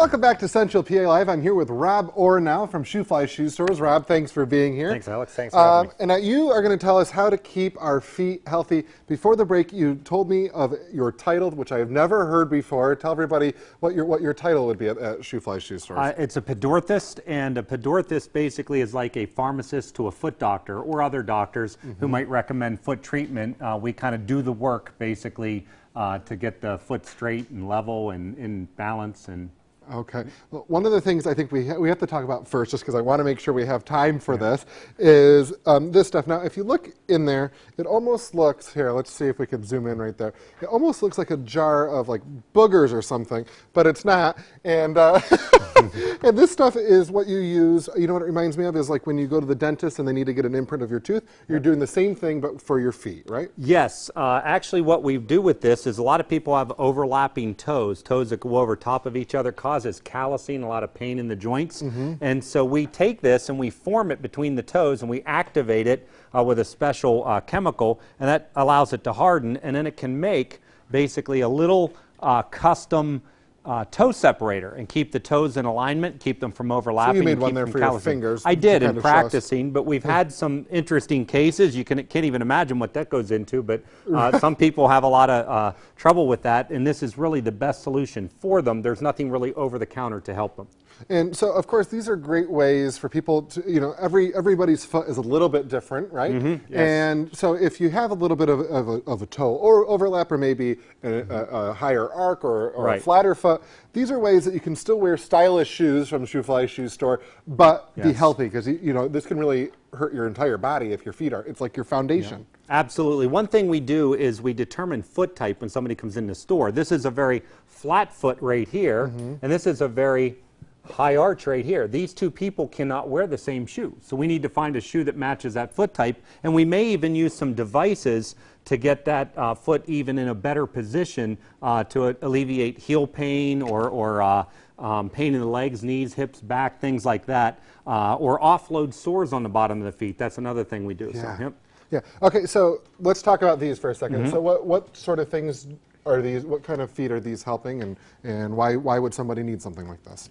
Welcome back to Central PA Live. I'm here with Rob Ornow from Shoofly Shoe Stores. Rob, thanks for being here. Thanks, Alex. Thanks for having me. And now you are going to tell us how to keep our feet healthy. Before the break, you told me of your title, which I have never heard before. Tell everybody what your title would be at Shoofly Shoe Stores. It's a podorthist, and a podorthist basically is like a pharmacist to a foot doctor or other doctors who might recommend foot treatment. We kind of do the work, basically, to get the foot straight and level and in balance. And Okay. Well, one of the things I think we have to talk about first, just because I want to make sure we have time for this, is this stuff. Now, if you look in there, it almost looks, here, let's see if we can zoom in right there. It almost looks like a jar of like boogers or something, but it's not. And, and this stuff is what you use. You know what it reminds me of is like when you go to the dentist and they need to get an imprint of your tooth, you're doing the same thing but for your feet, right? yes, actually what we do with this is a lot of people have overlapping toes that go over top of each other, causes callousing, a lot of pain in the joints. And so we take this and we form it between the toes and we activate it with a special chemical, and that allows it to harden, and then it can make basically a little custom toe separator and keep the toes in alignment, keep them from overlapping. So you made one there for your fingers. I did in practicing, but we've had some interesting cases. You can't even imagine what that goes into, but some people have a lot of trouble with that, and this is really the best solution for them. There's nothing really over the counter to help them. And so, of course, these are great ways for people to, you know, everybody's foot is a little bit different, right? Yes. And so if you have a little bit of a toe or overlap, or maybe a higher arc or a flatter foot, these are ways that you can still wear stylish shoes from Shoofly Shoe Store, but be healthy, because, you know, this can really hurt your entire body if your feet are, it's like your foundation. Absolutely. One thing we do is we determine foot type when somebody comes in the store. This is a very flat foot right here, and this is a very high arch right here. These two people cannot wear the same shoe, so we need to find a shoe that matches that foot type, and we may even use some devices to get that foot even in a better position to alleviate heel pain or pain in the legs, knees, hips, back, things like that, or offload sores on the bottom of the feet. That's another thing we do. Yeah. So, yep. Yeah. Okay, so let's talk about these for a second. So what sort of things are these, what kind of feet are these helping, and why would somebody need something like this?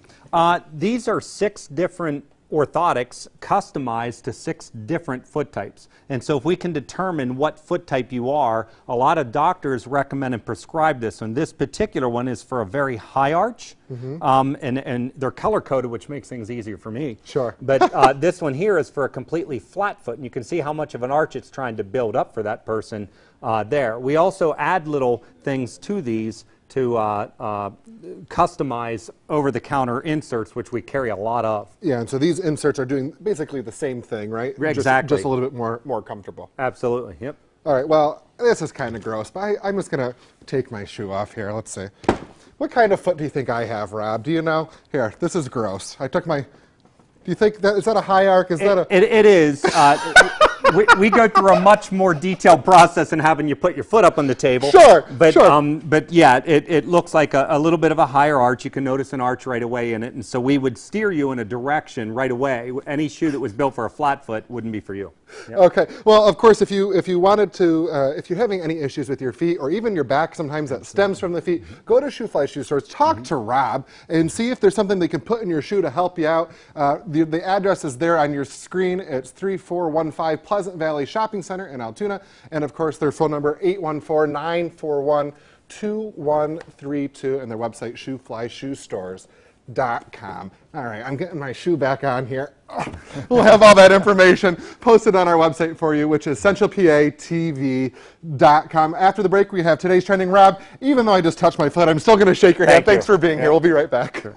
These are 6 different orthotics customized to 6 different foot types. And so if we can determine what foot type you are, a lot of doctors recommend and prescribe this. And this particular one is for a very high arch, and they're color-coded, which makes things easier for me. Sure. But this one here is for a completely flat foot, and you can see how much of an arch it's trying to build up for that person there. We also add little things to these to customize over-the-counter inserts, which we carry a lot of. Yeah, and so these inserts are doing basically the same thing, right? Exactly. Just a little bit more comfortable. Absolutely, yep. All right, well, this is kind of gross, but I'm just going to take my shoe off here. Let's see. What kind of foot do you think I have, Rob? Do you know? Here, this is gross. I took my... Do you think that... Is that a high arc? Is that a... It is. We go through a much more detailed process than having you put your foot up on the table. Sure, but, sure. But yeah, it looks like a little bit of a higher arch. You can notice an arch right away in it, and so we would steer you in a direction right away. Any shoe that was built for a flat foot wouldn't be for you. Yep. Okay. Well, of course, if you wanted to, if you're having any issues with your feet or even your back, sometimes that stems from the feet, go to Shoofly Shoe Stores, talk to Rob, and see if there's something they can put in your shoe to help you out. The address is there on your screen. It's 3415 Pleasant Valley Shopping Center in Altoona, and of course their phone number 814-941-2132, and their website shooflyshoestores.com. All right, I'm getting my shoe back on here. We'll have all that information posted on our website for you, which is centralpatv.com. After the break, we have today's trending. Rob, even though I just touched my foot, I'm still going to shake your hand. Thanks for being here. We'll be right back. Sure.